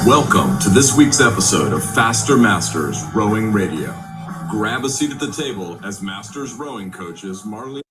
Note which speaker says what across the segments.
Speaker 1: Welcome to this week's episode of Faster Masters Rowing Radio. Grab a seat at the table as Masters rowing coaches Marlene.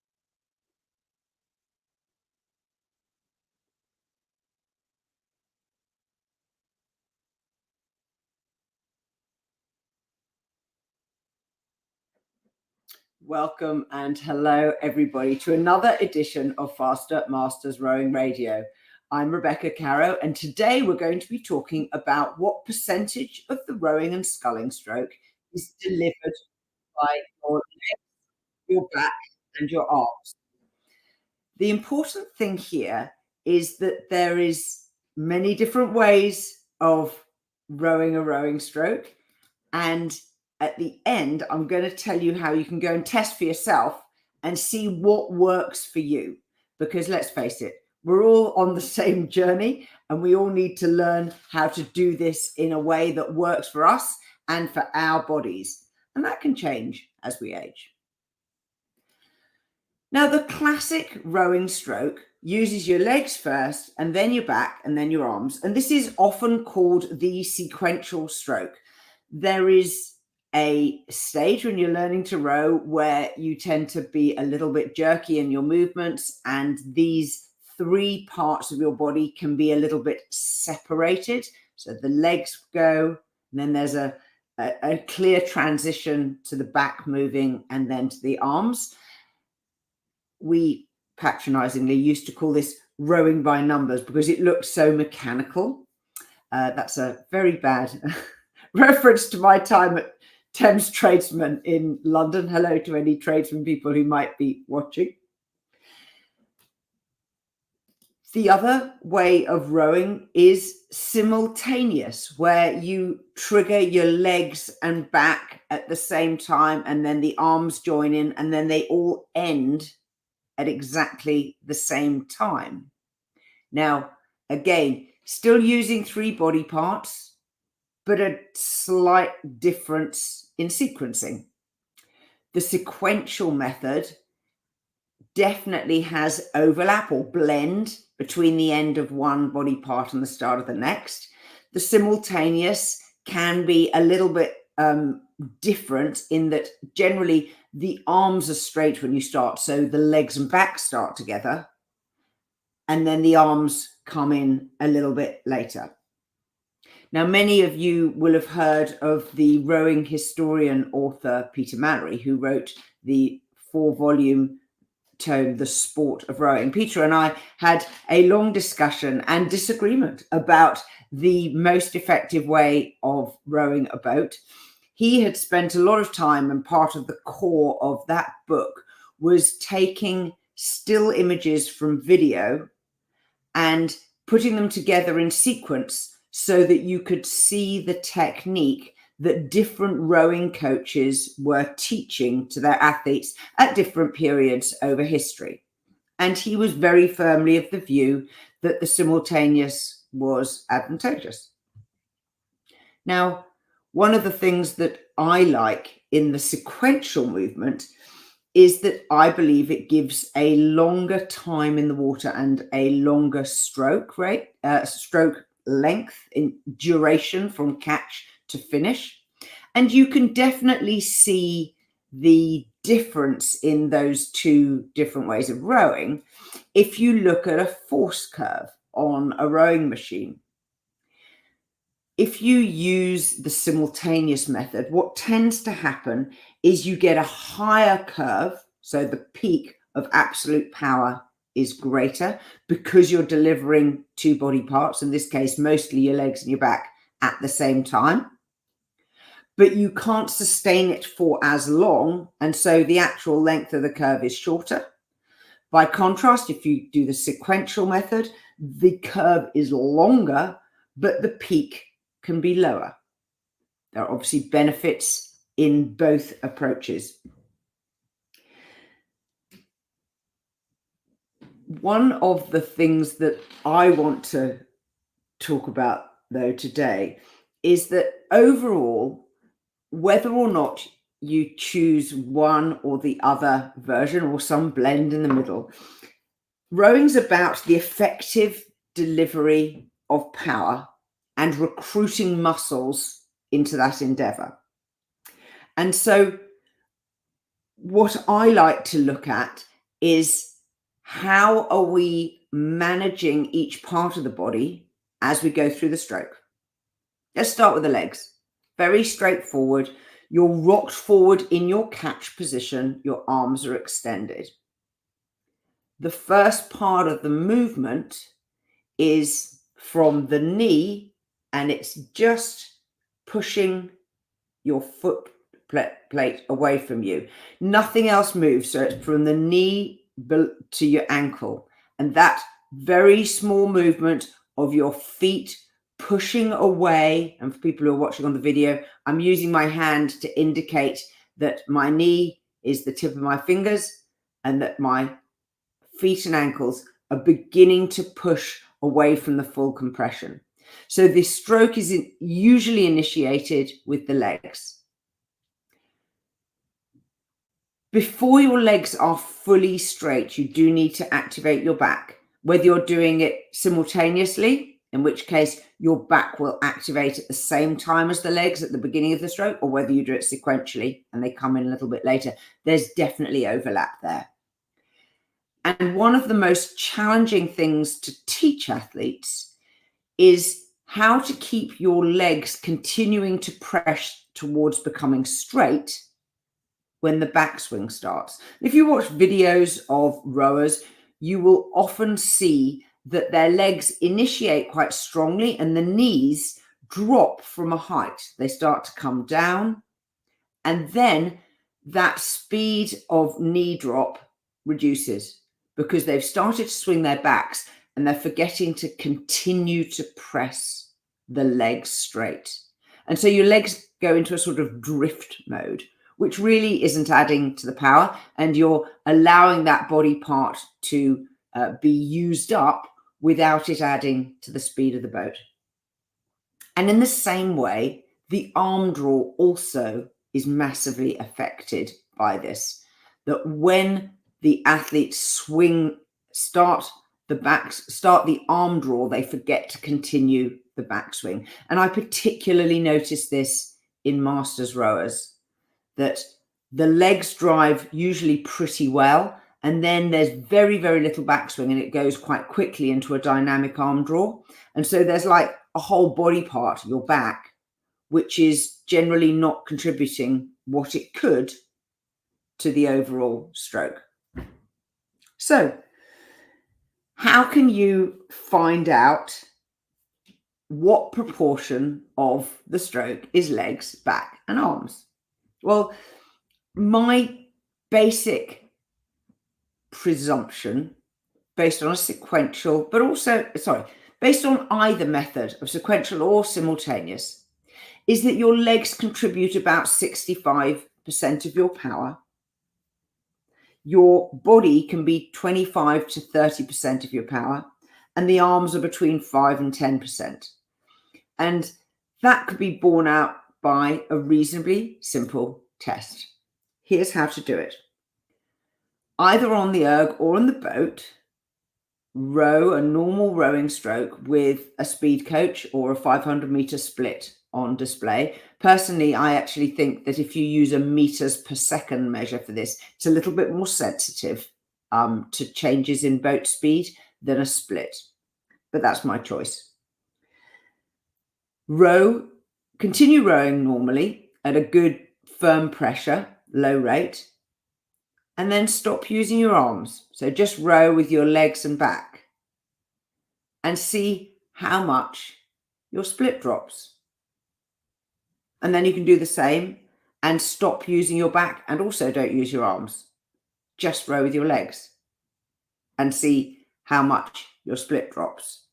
Speaker 2: Welcome and hello everybody to another edition of Faster Masters Rowing Radio. I'm Rebecca Caro, and today we're going to be talking about what percentage of the rowing and sculling stroke is delivered by your legs, your back and your arms. The important thing here is that there is many different ways of rowing a rowing stroke, and at the end I'm going to tell you how you can go and test for yourself and see what works for you, because let's face it, we're all on the same journey and we all need to learn how to do this in a way that works for us and for our bodies, and that can change as we age. Now, the classic rowing stroke uses your legs first and then your back and then your arms, and this is often called the sequential stroke. There is a stage when you're learning to row where you tend to be a little bit jerky in your movements, and these three parts of your body can be a little bit separated. So the legs go, and then there's a clear transition to the back moving and then to the arms. We patronizingly used to call this rowing by numbers because it looked so mechanical. That's a very bad reference to my time at Thames Tradesman in London. Hello to any tradesman people who might be watching. The other way of rowing is simultaneous, where you trigger your legs and back at the same time, and then the arms join in, and then they all end at exactly the same time. Now, again, still using three body parts, but a slight difference in sequencing. The sequential method definitely has overlap or blend between the end of one body part and the start of the next. The simultaneous can be a little bit different in that generally the arms are straight when you start, so the legs and back start together, and then the arms come in a little bit later. Now, many of you will have heard of the rowing historian author Peter Mallory, who wrote the 4-volume tome, The Sport of Rowing. Peter and I had a long discussion and disagreement about the most effective way of rowing a boat. He had spent a lot of time, and part of the core of that book was taking still images from video and putting them together in sequence so that you could see the technique that different rowing coaches were teaching to their athletes at different periods over history. And he was very firmly of the view that the simultaneous was advantageous. Now, one of the things that I like in the sequential movement is that I believe it gives a longer time in the water and a longer stroke rate, stroke length in duration from catch to finish. And you can definitely see the difference in those two different ways of rowing if you look at a force curve on a rowing machine. If you use the simultaneous method, what tends to happen is you get a higher curve, so the peak of absolute power is greater because you're delivering two body parts, in this case mostly your legs and your back, at the same time. But you can't sustain it for as long, and so the actual length of the curve is shorter. By contrast, if you do the sequential method, the curve is longer, but the peak can be lower. There are obviously benefits in both approaches. One of the things that I want to talk about, though, today is that overall, whether or not you choose one or the other version or some blend in the middle, Rowing's about the effective delivery of power and recruiting muscles into that endeavour. And so what I like to look at is how are we managing each part of the body as we go through the stroke. Let's start with the legs. Very straightforward. You're rocked forward in your catch position. Your arms are extended. The first part of the movement is from the knee, and it's just pushing your foot plate away from you. Nothing else moves. So it's from the knee to your ankle. And that very small movement of your feet pushing away. And for people who are watching on the video, I'm using my hand to indicate that my knee is the tip of my fingers and that my feet and ankles are beginning to push away from the full compression. So this stroke is usually initiated with the legs. Before your legs are fully straight, you do need to activate your back, whether you're doing it simultaneously, in which case your back will activate at the same time as the legs at the beginning of the stroke, or whether you do it sequentially and they come in a little bit later. There's definitely overlap there. And one of the most challenging things to teach athletes is how to keep your legs continuing to press towards becoming straight when the backswing starts. If you watch videos of rowers, you will often see that their legs initiate quite strongly and the knees drop from a height. They start to come down, and then that speed of knee drop reduces because they've started to swing their backs and they're forgetting to continue to press the legs straight. And so your legs go into a sort of drift mode, which really isn't adding to the power, and you're allowing that body part to be used up without it adding to the speed of the boat. And in the same way, the arm draw also is massively affected by this, that when the athletes start the arm draw, they forget to continue the backswing. And I particularly notice this in masters rowers, that the legs drive usually pretty well, and then there's very, very little backswing, and it goes quite quickly into a dynamic arm draw. And so there's like a whole body part, your back, which is generally not contributing what it could to the overall stroke. So how can you find out what proportion of the stroke is legs, back, and arms? Well, my basic presumption, based on a sequential, based on either method of sequential or simultaneous, is that your legs contribute about 65% of your power. Your body can be 25 to 30% of your power, and the arms are between 5 and 10%. And that could be borne out by a reasonably simple test. Here's how to do it. Either on the erg or on the boat, row a normal rowing stroke with a speed coach or a 500-meter split on display. Personally, I actually think that if you use a meters per second measure for this, it's a little bit more sensitive to changes in boat speed than a split, but that's my choice. Continue rowing normally at a good firm pressure, low rate, and then stop using your arms. So just row with your legs and back and see how much your split drops. And then you can do the same and stop using your back and also don't use your arms. Just row with your legs and see how much your split drops.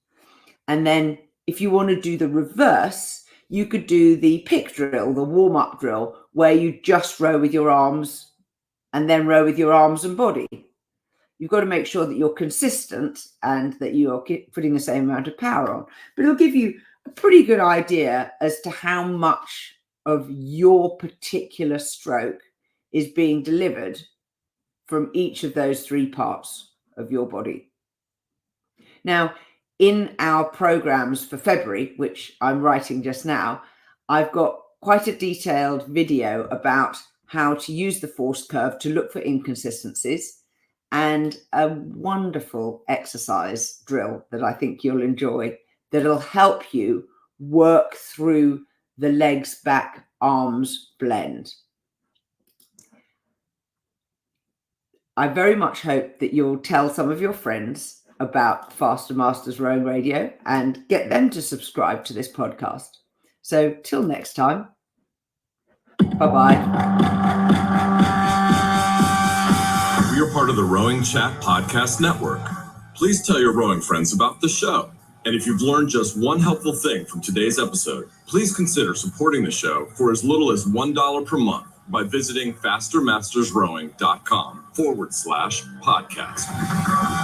Speaker 2: And then if you want to do the reverse, you could do the pick drill, the warm-up drill, where you just row with your arms and then row with your arms and body. You've got to make sure that you're consistent and that you are putting the same amount of power on. But it'll give you a pretty good idea as to how much of your particular stroke is being delivered from each of those three parts of your body. Now, in our programs for February, which I'm writing just now, I've got quite a detailed video about how to use the force curve to look for inconsistencies, and a wonderful exercise drill that I think you'll enjoy that'll help you work through the legs, back, arms blend. I very much hope that you'll tell some of your friends about Faster Masters Rowing Radio and get them to subscribe to this podcast. So till next time, bye-bye.
Speaker 1: We are part of the Rowing Chat Podcast Network. Please tell your rowing friends about the show. And if you've learned just one helpful thing from today's episode, please consider supporting the show for as little as $1 per month by visiting fastermastersrowing.com/podcast.